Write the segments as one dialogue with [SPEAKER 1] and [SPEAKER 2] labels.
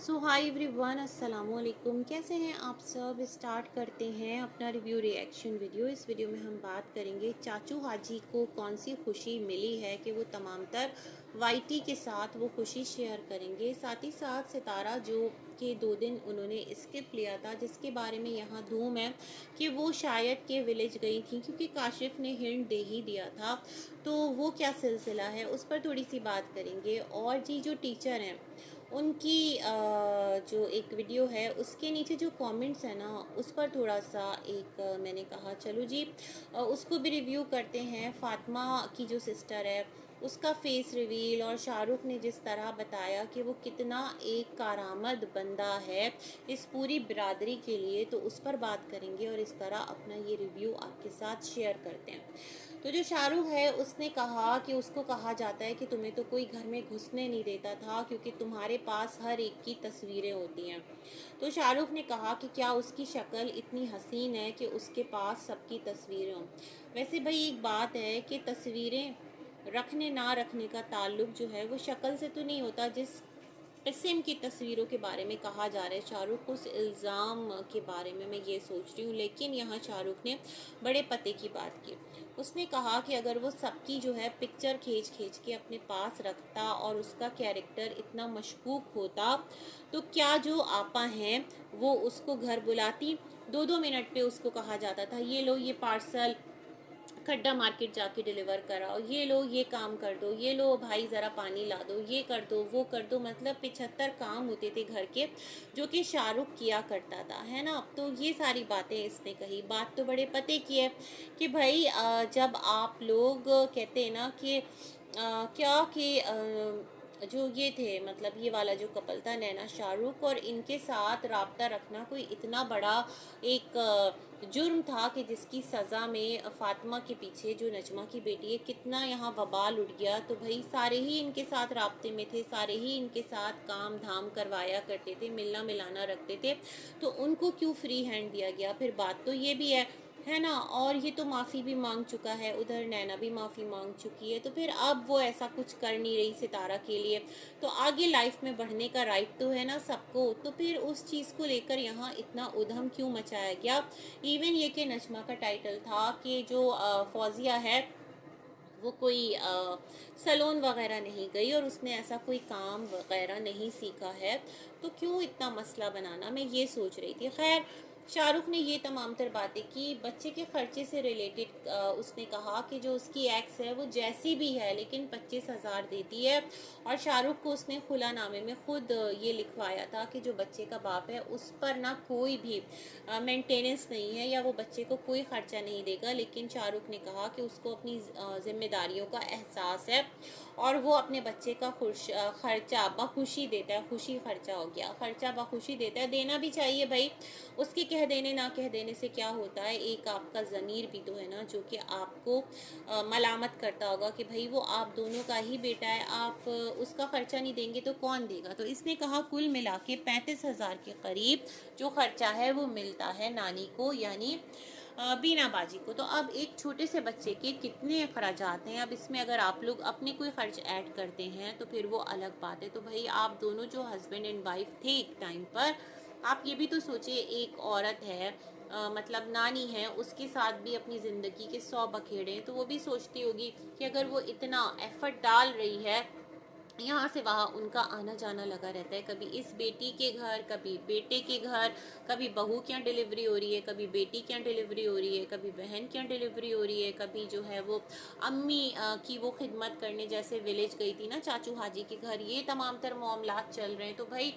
[SPEAKER 1] सो hi everyone, अस्सलाम वालेकुम। कैसे हैं आप सब। स्टार्ट करते हैं अपना रिव्यू रिएक्शन वीडियो। इस वीडियो में हम बात करेंगे चाचू हाजी को कौन सी खुशी मिली है कि वो तमाम तर वाईटी के साथ वो खुशी शेयर करेंगे। साथ ही साथ सितारा जो कि 2 दिन उन्होंने स्किप लिया था, जिसके बारे में यहाँ धूम है कि वो शायद के विलेज गई थी क्योंकि काशिफ ने हिंट दे ही दिया था। तो वो क्या सिलसिला है उस पर थोड़ी सी बात करेंगे। और जी जो टीचर हैं उनकी जो एक वीडियो है उसके नीचे जो कमेंट्स है ना उस पर थोड़ा सा एक मैंने कहा चलो जी उसको भी रिव्यू करते हैं। फातिमा की जो सिस्टर है उसका फेस रिवील और शाहरुख ने जिस तरह बताया कि वो कितना एक कारामद बंदा है इस पूरी बिरादरी के लिए, तो उस पर बात करेंगे और इस तरह अपना ये रिव्यू आपके साथ शेयर करते हैं। तो जो शाहरुख है उसने कहा कि उसको कहा जाता है कि तुम्हें तो कोई घर में घुसने नहीं देता था क्योंकि तुम्हारे पास हर एक की तस्वीरें होती हैं। तो शाहरुख ने कहा कि क्या उसकी शक्ल इतनी हसीन है कि उसके पास सबकी तस्वीरें हों। वैसे भाई एक बात है कि तस्वीरें रखने ना रखने का ताल्लुक जो है वो शक्ल से तो नहीं होता। जिस किस्म की तस्वीरों के बारे में कहा जा रहा है शाहरुख उस इल्ज़ाम के बारे में मैं ये सोच रही हूँ, लेकिन यहाँ शाहरुख ने बड़े पते की बात की। उसने कहा कि अगर वो सबकी जो है पिक्चर खींच खींच के अपने पास रखता और उसका कैरेक्टर इतना मशकूक होता तो क्या जो आपा हैं वो उसको घर बुलाती। 2-2 मिनट पे उसको कहा जाता था ये लो ये पार्सल खड्डा मार्केट जाके डिलीवर कराओ, ये लो ये काम कर दो, ये लो भाई ज़रा पानी ला दो, ये कर दो वो कर दो। मतलब 75 काम होते थे घर के जो कि शाहरुख किया करता था, है ना। तो ये सारी बातें इसने कही। बात तो बड़े पते की है कि भाई जब आप लोग कहते हैं ना कि क्या कि जो ये थे मतलब ये वाला जो कपल था नैना शाहरुख और इनके साथ राब्ता रखना कोई इतना बड़ा एक जुर्म था कि जिसकी सज़ा में फातिमा के पीछे जो नजमा की बेटी है कितना यहाँ वबाल उठ गया। तो भाई सारे ही इनके साथ राब्ते में थे, सारे ही इनके साथ काम धाम करवाया करते थे, मिलना मिलाना रखते थे, तो उनको क्यों फ्री हैंड दिया गया। फिर बात तो ये भी है ना। और ये तो माफ़ी भी मांग चुका है, उधर नैना भी माफ़ी मांग चुकी है, तो फिर अब वो ऐसा कुछ कर नहीं रही सितारा के लिए। तो आगे लाइफ में बढ़ने का राइट तो है ना सबको, तो फिर उस चीज़ को लेकर यहाँ इतना उधम क्यों मचाया गया। इवन ये कि नजमा का टाइटल था कि जो फौजिया है वो कोई सैलून वगैरह नहीं गई और उसने ऐसा कोई काम वगैरह नहीं सीखा है, तो क्यों इतना मसला बनाना, मैं ये सोच रही थी। खैर शाहरुख ने ये तमाम तर बातें की। बच्चे के खर्चे से रिलेटेड उसने कहा कि जो उसकी एक्स है वो जैसी भी है लेकिन 25,000 देती है। और शाहरुख को उसने खुलानामे में खुद ये लिखवाया था कि जो बच्चे का बाप है उस पर ना कोई भी मेंटेनेंस नहीं है या वो बच्चे को कोई खर्चा नहीं देगा। लेकिन शाहरुख ने कहा कि उसको अपनी जिम्मेदारियों का एहसास है और वो अपने बच्चे का खर्चा बखुशी देता है। खुशी खर्चा हो गया, खर्चा बखुशी देता है, देना भी चाहिए भाई। उसके कह देने ना कह देने से क्या होता है, एक आपका ज़मीर भी तो है ना जो कि आपको मलामत करता होगा कि भाई वो आप दोनों का ही बेटा है, आप उसका खर्चा नहीं देंगे तो कौन देगा। तो इसने कहा कुल मिला के 35,000 के करीब जो खर्चा है वो मिलता है नानी को, यानी बीना बाजी को। तो अब एक छोटे से बच्चे के कितने अखराजात हैं, अब इसमें अगर आप लोग अपने कोई खर्च ऐड करते हैं तो फिर वो अलग बात है। तो भाई आप दोनों जो हस्बैंड एंड वाइफ थे एक टाइम पर, आप ये भी तो सोचिए एक औरत है मतलब नानी है, उसके साथ भी अपनी ज़िंदगी के 100 बखेड़े हैं, तो वो भी सोचती होगी कि अगर वो इतना एफर्ट डाल रही है, यहाँ से वहाँ उनका आना जाना लगा रहता है, कभी इस बेटी के घर कभी बेटे के घर, कभी बहू के यहाँ डिलीवरी हो रही है, कभी बेटी के यहाँ डिलीवरी हो रही है, कभी बहन के यहाँ डिलीवरी हो रही है, कभी जो है वो अम्मी की वो खिदमत करने जैसे विलेज गई थी ना चाचू हाजी के घर, ये तमाम तर मामलात चल रहे हैं। तो भाई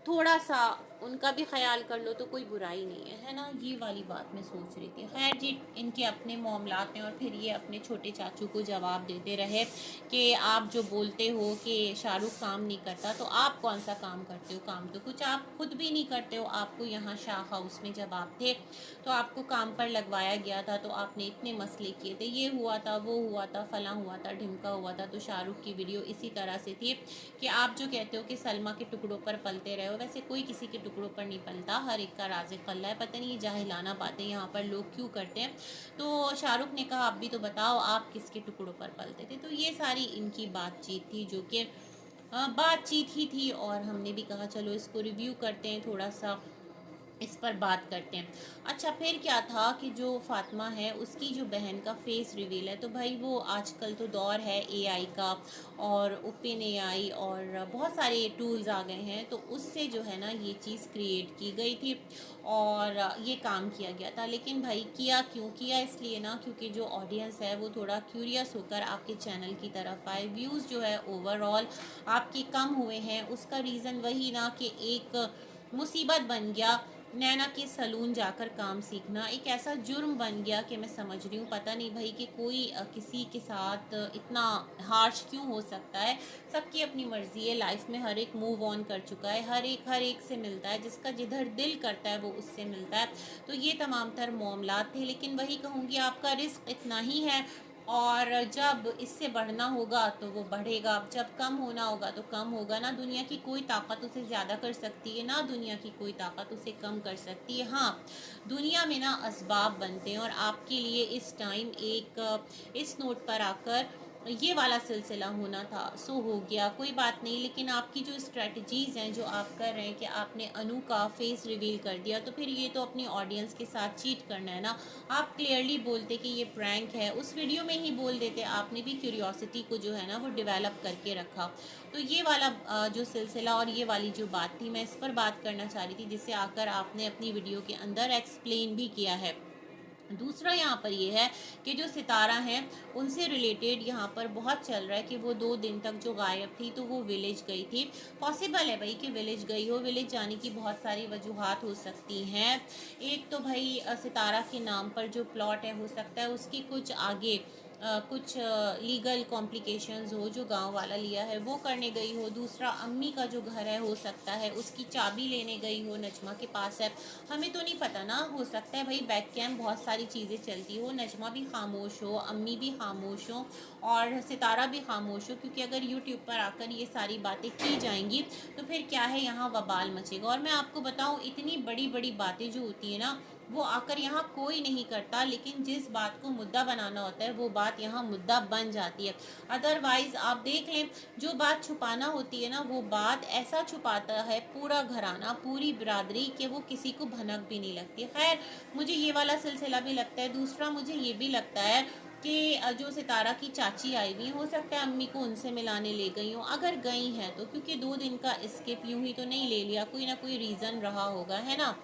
[SPEAKER 1] थोड़ा सा उनका भी ख्याल कर लो तो कोई बुराई नहीं है ना। ये वाली बात मैं सोच रही थी। खैर जी इनके अपने मामलात हैं और फिर ये अपने छोटे चाचू को जवाब देते रहे कि आप जो बोलते हो कि शाहरुख काम नहीं करता, तो आप कौन सा काम करते हो, काम तो कुछ आप खुद भी नहीं करते हो। आपको यहाँ शाह हाउस में जब आप थे तो आपको काम पर लगवाया गया था, तो आपने इतने मसले किए थे, ये हुआ था वो हुआ था फला हुआ था ढिमका हुआ था। तो शाहरुख की वीडियो इसी तरह से थी कि आप जो कहते हो कि सलमा के टुकड़ों पर पलते रहे हो, वैसे कोई किसी के टुकड़ों पर नहीं पलता, हर एक का राज़िक अल्लाह है। पता नहीं ये जाहिलाना बातें यहाँ पर लोग क्यों करते हैं। तो शाहरुख ने कहा अब भी तो बताओ आप किसके टुकड़ों पर पलते थे। तो ये सारी इनकी बातचीत थी जो कि बातचीत ही थी और हमने भी कहा चलो इसको रिव्यू करते हैं, थोड़ा सा इस पर बात करते हैं। अच्छा, फिर क्या था कि जो फ़ातिमा है उसकी जो बहन का फेस रिवील है, तो भाई वो आजकल तो दौर है एआई का, और ओपन एआई और बहुत सारे टूल्स आ गए हैं, तो उससे जो है ना ये चीज़ क्रिएट की गई थी और ये काम किया गया था। लेकिन भाई किया क्यों किया, इसलिए ना क्योंकि जो ऑडियंस है वो थोड़ा क्यूरियस होकर आपके चैनल की तरफ आए। व्यूज़ जो है ओवरऑल आपके कम हुए हैं, उसका रीज़न वही ना कि एक मुसीबत बन गया। नैना के सलून जाकर काम सीखना एक ऐसा जुर्म बन गया कि मैं समझ रही हूँ, पता नहीं भाई कि कोई किसी के साथ इतना हार्श क्यों हो सकता है। सबकी अपनी मर्जी है, लाइफ में हर एक मूव ऑन कर चुका है, हर एक से मिलता है, जिसका जिधर दिल करता है वो उससे मिलता है। तो ये तमाम तर मामलात थे, लेकिन वही कहूँगी आपका रिस्क इतना ही है, और जब इससे बढ़ना होगा तो वो बढ़ेगा, जब कम होना होगा तो कम होगा। ना दुनिया की कोई ताकत उसे ज़्यादा कर सकती है, ना दुनिया की कोई ताकत उसे कम कर सकती है। हाँ, दुनिया में ना असबाब बनते हैं, और आपके लिए इस टाइम एक इस नोट पर आकर ये वाला सिलसिला होना था, सो हो गया, कोई बात नहीं। लेकिन आपकी जो स्ट्रेटजीज़ हैं जो आप कर रहे हैं कि आपने अनु का फेस रिवील कर दिया, तो फिर ये तो अपनी ऑडियंस के साथ चीट करना है ना। आप क्लियरली बोलते कि ये प्रैंक है, उस वीडियो में ही बोल देते, आपने भी क्यूरियोसिटी को जो है ना वो डेवलप करके रखा। तो ये वाला जो सिलसिला और ये वाली जो बात थी, मैं इस पर बात करना चाह रही थी, जिसे आकर आपने अपनी वीडियो के अंदर एक्सप्लेन भी किया है। दूसरा यहाँ पर ये है कि जो सितारा हैं उनसे रिलेटेड यहाँ पर बहुत चल रहा है कि वो 2 दिन तक जो गायब थी, तो वो विलेज गई थी। पॉसिबल है भाई कि विलेज गई हो, विलेज जाने की बहुत सारी वजूहात हो सकती हैं। एक तो भाई सितारा के नाम पर जो प्लॉट है, हो सकता है उसकी कुछ आगे कुछ लीगल कॉम्प्लिकेशंस हो, जो गांव वाला लिया है वो करने गई हो। दूसरा, अम्मी का जो घर है हो सकता है उसकी चाबी लेने गई हो, नजमा के पास है, हमें तो नहीं पता ना, हो सकता है भाई बैक कैम बहुत सारी चीज़ें चलती हो, नजमा भी खामोश हो, अम्मी भी खामोश हो और सितारा भी खामोश हो, क्योंकि अगर यूट्यूब पर आकर ये सारी बातें की जाएंगी तो फिर क्या है, यहाँ वबाल मचेगा। और मैं आपको बताऊँ, इतनी बड़ी बड़ी बातें जो होती है ना, वो आकर यहाँ कोई नहीं करता, लेकिन जिस बात को मुद्दा बनाना होता है वो बात यहाँ मुद्दा बन जाती है। अदरवाइज आप देख लें, जो बात छुपाना होती है ना, वो बात ऐसा छुपाता है पूरा घराना, पूरी बिरादरी, कि वो किसी को भनक भी नहीं लगती। खैर, मुझे ये वाला सिलसिला भी लगता है। दूसरा, मुझे ये भी लगता है कि जो सितारा की चाची आई हुई, हो सकता है अम्मी को उनसे मिलाने ले गई हो, अगर गई हैं तो, क्योंकि 2 दिन का स्केप यूं ही तो नहीं ले लिया, कोई ना कोई रीज़न रहा होगा, है ना।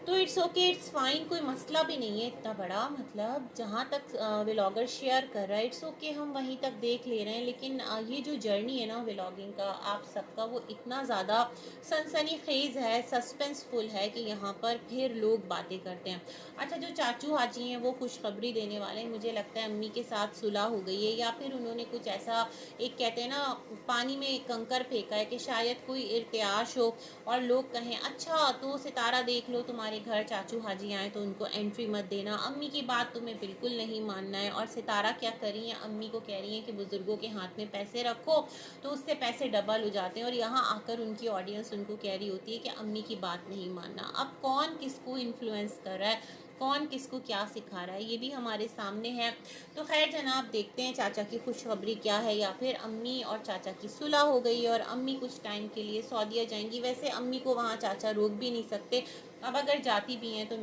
[SPEAKER 1] तो इट्स ओके, इट्स फाइन, कोई मसला भी नहीं है इतना बड़ा, मतलब जहाँ तक व्लॉगर शेयर कर रहा है इट्स ओके, हम वहीं तक देख ले रहे हैं। लेकिन ये जो जर्नी है ना व्लॉगिंग का आप सबका, वो इतना ज़्यादा सनसनीखेज़ है, सस्पेंसफुल है कि यहाँ पर फिर लोग बातें करते हैं। अच्छा, जो चाचू हाजी हैं वो खुशखबरी देने वाले हैं, मुझे लगता है अम्मी के साथ सुलह हो गई है, या फिर उन्होंने कुछ ऐसा, एक कहते हैं ना, पानी में कंकर फेंका है कि शायद कोई इर्तियाश हो और लोग कहें अच्छा तो सितारा देख लो, तुम्हारे घर चाचू हाजी आए तो उनको एंट्री मत देना, अम्मी की बात तुम्हें बिल्कुल नहीं मानना है। और सितारा क्या कर रही है, अम्मी को कह रही है कि बुजुर्गों के हाथ में पैसे रखो तो उससे पैसे डबल हो जाते हैं, और यहाँ आकर उनकी ऑडियंस उनको कह रही होती है कि अम्मी की बात नहीं मानना। अब कौन किसको इन्फ्लुएंस कर रहा है, कौन किसको क्या सिखा रहा है, ये भी हमारे सामने है। तो खैर जनाब, देखते हैं चाचा की खुशखबरी क्या है, या फिर अम्मी और चाचा की सुलह हो गई और अम्मी कुछ टाइम के लिए सऊदीया जाएंगी। वैसे अम्मी को वहाँ चाचा रोक भी नहीं सकते, अब अगर जाती भी हैं तो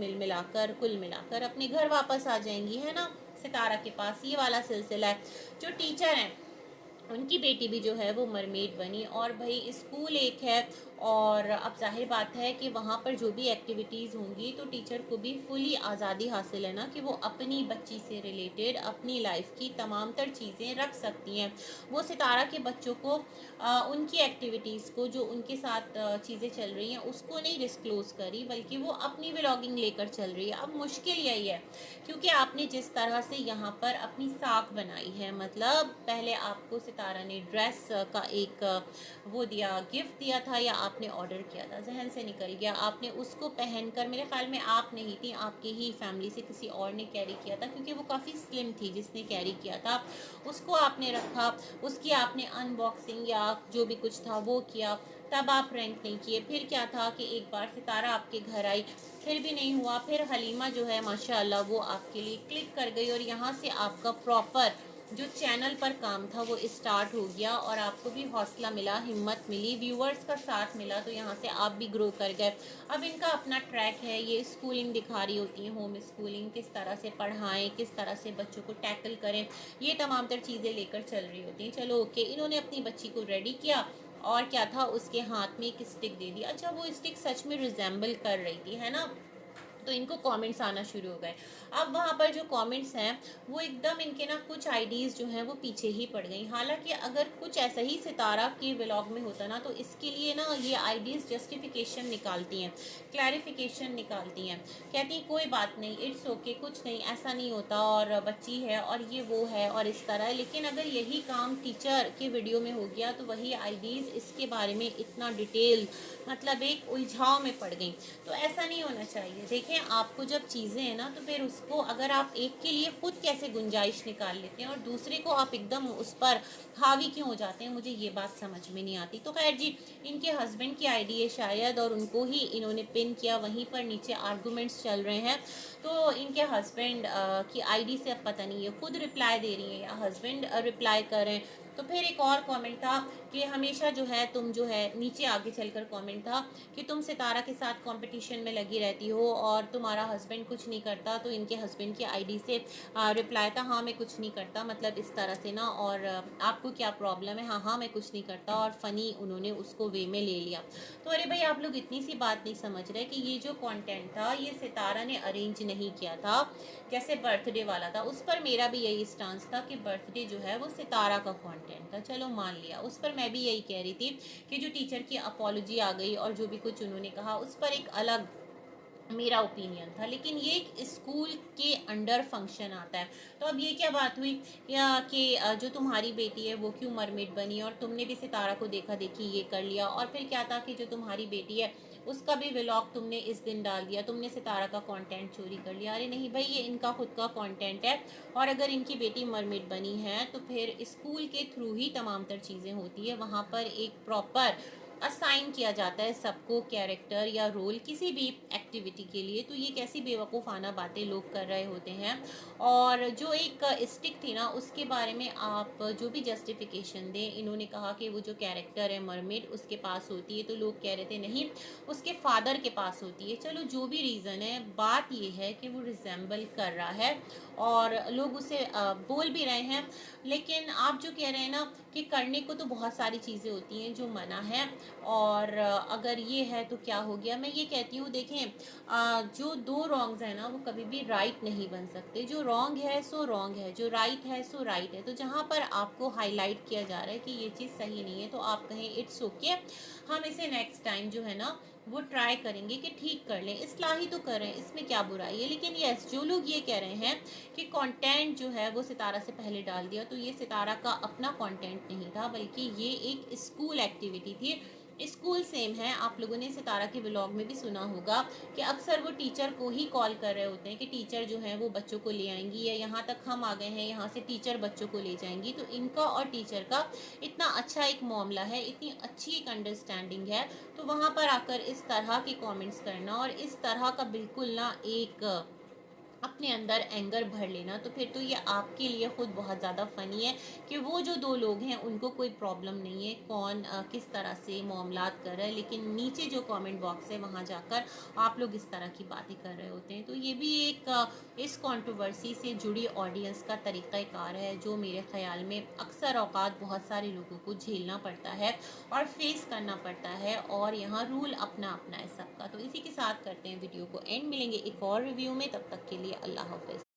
[SPEAKER 1] कुल मिलाकर अपने घर वापस आ जाएंगी, है ना, सितारा के पास। ये वाला सिलसिला है। जो टीचर हैं उनकी बेटी भी जो है वो मरमेड बनी, और भाई स्कूल एक है, और अब जाहिर बात है कि वहाँ पर जो भी एक्टिविटीज़ होंगी तो टीचर को भी फुली आज़ादी हासिल है ना, कि वो अपनी बच्ची से रिलेटेड अपनी लाइफ की तमाम तर चीज़ें रख सकती हैं। वो सितारा के बच्चों को उनकी एक्टिविटीज़ को, जो उनके साथ चीज़ें चल रही हैं उसको नहीं डिस्क्लोज़ करी, बल्कि वो अपनी व्लॉगिंग लेकर चल रही है। अब मुश्किल यही है, क्योंकि आपने जिस तरह से यहाँ पर अपनी साख बनाई है, मतलब पहले आपको सितारा ने ड्रेस का एक वो दिया, गिफ्ट दिया था, या आपने ऑर्डर किया था, जहन से निकल गया, आपने उसको पहनकर, मेरे ख्याल में आप नहीं थी, आपकी ही फैमिली से किसी और ने कैरी किया था, क्योंकि वो काफ़ी स्लिम थी जिसने कैरी किया था, उसको आपने रखा, उसकी आपने अनबॉक्सिंग या जो भी कुछ था वो किया, तब आप रैंक नहीं किए। फिर क्या था कि एक बार सितारा आपके घर आई, फिर भी नहीं हुआ, फिर हलीमा जो है माशाल्लाह वो आपके लिए क्लिक कर गई, और यहाँ से आपका प्रॉपर जो चैनल पर काम था वो स्टार्ट हो गया और आपको भी हौसला मिला, हिम्मत मिली, व्यूअर्स का साथ मिला, तो यहाँ से आप भी ग्रो कर गए। अब इनका अपना ट्रैक है, ये स्कूलिंग दिखा रही होती हैं, होम स्कूलिंग, किस तरह से पढ़ाएं, किस तरह से बच्चों को टैकल करें, ये तमाम तर चीज़ें लेकर चल रही होती हैं। चलो ओके, इन्होंने अपनी बच्ची को रेडी किया और क्या था, उसके हाथ में एक स्टिक दे दी। अच्छा, वो स्टिक सच में रिजेंबल कर रही थी, है ना, तो इनको कमेंट्स आना शुरू हो गए। अब वहाँ पर जो कमेंट्स हैं वो एकदम इनके ना कुछ आईडीज़ जो हैं वो पीछे ही पड़ गई। हालांकि अगर कुछ ऐसा ही सितारा के व्लॉग में होता ना, तो इसके लिए ना ये आईडीज़ जस्टिफिकेशन निकालती हैं, क्लैरिफिकेशन निकालती हैं, कहती हैं कोई बात नहीं, इट्स ओके, कुछ नहीं, ऐसा नहीं होता, और बच्ची है और ये वो है और इस तरह। लेकिन अगर यही काम टीचर के वीडियो में हो गया तो वही आईडीज़ इसके बारे में इतना डिटेल, मतलब एक उलझाव में पड़ गई। तो ऐसा नहीं होना चाहिए। देखें, आपको जब चीज़ें हैं ना, तो फिर उसको अगर आप एक के लिए खुद कैसे गुंजाइश निकाल लेते हैं और दूसरे को आप एकदम उस पर हावी क्यों हो जाते हैं, मुझे ये बात समझ में नहीं आती। तो खैर जी, इनके हस्बैंड की आईडी है शायद, और उनको ही इन्होंने पिन किया, वहीं पर नीचे आर्गूमेंट्स चल रहे हैं। तो इनके हस्बैंड की आईडी से अब पता नहीं है खुद रिप्लाई दे रही है या हस्बैंड रिप्लाई कर रहे हैं। तो फिर एक और कमेंट था कि हमेशा जो है तुम जो है, नीचे आगे चलकर कमेंट था कि तुम सितारा के साथ कंपटीशन में लगी रहती हो और तुम्हारा हस्बैंड कुछ नहीं करता। तो इनके हस्बैंड की आईडी से रिप्लाई था, हाँ मैं कुछ नहीं करता, मतलब इस तरह से ना, और आपको क्या प्रॉब्लम है, हाँ हाँ मैं कुछ नहीं करता, और फ़नी उन्होंने उसको वे में ले लिया। तो अरे भाई, आप लोग इतनी सी बात नहीं समझ रहे कि ये जो कंटेंट था ये सितारा ने अरेंज नहीं किया था। जैसे बर्थडे वाला था, उस पर मेरा भी यही स्टांस था कि बर्थडे जो है वो सितारा का कंटेंट था, चलो मान लिया। उस पर मैं भी यही कह रही थी कि जो टीचर की अपॉलॉजी आ गई और जो भी कुछ उन्होंने कहा, उस पर एक अलग मेरा ओपिनियन था। लेकिन ये एक स्कूल के अंडर फंक्शन आता है। तो अब ये क्या बात हुई कि जो तुम्हारी बेटी है वो क्यों मरमेड बनी, और तुमने भी सितारा को देखा देखी ये कर लिया, और फिर क्या था कि जो तुम्हारी बेटी है उसका भी व्लॉग तुमने इस दिन डाल दिया, तुमने सितारा का कंटेंट चोरी कर लिया। अरे नहीं भाई, ये इनका खुद का कंटेंट है, और अगर इनकी बेटी मरमेड बनी है तो फिर स्कूल के थ्रू ही तमाम तर चीज़ें होती है। वहाँ पर एक प्रॉपर असाइन किया जाता है सबको कैरेक्टर या रोल किसी भी एक्टिविटी के लिए। तो ये कैसी बेवकूफ़ाना बातें लोग कर रहे होते हैं। और जो एक स्टिक थी ना, उसके बारे में आप जो भी जस्टिफिकेशन दें, इन्होंने कहा कि वो जो कैरेक्टर है मरमेड उसके पास होती है, तो लोग कह रहे थे नहीं उसके फादर के पास होती है। चलो जो भी रीज़न है, बात ये है कि वो रिजेंबल कर रहा है और लोग उसे बोल भी रहे हैं। लेकिन आप जो कह रहे हैं ना कि करने को तो बहुत सारी चीज़ें होती हैं जो मना है, और अगर ये है तो क्या हो गया। मैं ये कहती हूँ, देखें, जो दो रॉन्ग्स हैं ना वो कभी भी राइट नहीं बन सकते। जो रॉन्ग है सो रॉन्ग है, जो राइट है सो राइट है। तो जहाँ पर आपको हाईलाइट किया जा रहा है कि ये चीज़ सही नहीं है, तो आप कहें इट्स ओके, हम इसे नेक्स्ट टाइम जो है ना वो ट्राई करेंगे कि ठीक कर लें, इस्लाह ही तो करें, इसमें क्या बुराई है। लेकिन यस, जो लोग ये कह रहे हैं कि कंटेंट जो है वो सितारा से पहले डाल दिया, तो ये सितारा का अपना कंटेंट नहीं था, बल्कि ये एक स्कूल एक्टिविटी थी। स्कूल सेम है, आप लोगों ने सितारा के व्लॉग में भी सुना होगा कि अक्सर वो टीचर को ही कॉल कर रहे होते हैं कि टीचर जो है वो बच्चों को ले आएंगी, या यहाँ तक हम आ गए हैं यहाँ से टीचर बच्चों को ले जाएंगी। तो इनका और टीचर का इतना अच्छा एक मामला है, इतनी अच्छी एक अंडरस्टैंडिंग है, तो वहाँ पर आकर इस तरह के कमेंट्स करना और इस तरह का बिल्कुल ना एक अपने अंदर एंगर भर लेना, तो फिर तो ये आपके लिए खुद बहुत ज़्यादा फ़नी है कि वो जो दो लोग हैं उनको कोई प्रॉब्लम नहीं है कौन किस तरह से मामलात कर रहा है, लेकिन नीचे जो कमेंट बॉक्स है वहाँ जाकर आप लोग इस तरह की बातें कर रहे होते हैं। तो ये भी एक इस कंट्रोवर्सी से जुड़ी ऑडियंस का तरीक़ाकार है, जो मेरे ख़्याल में अक्सर औक़ात बहुत सारे लोगों को झेलना पड़ता है और फेस करना पड़ता है, और यहाँ रूल अपना अपना है सबका। तो इसी के साथ करते हैं वीडियो को एंड, मिलेंगे एक और रिव्यू में, तब तक के लिए अल्लाह हाफ़िज़।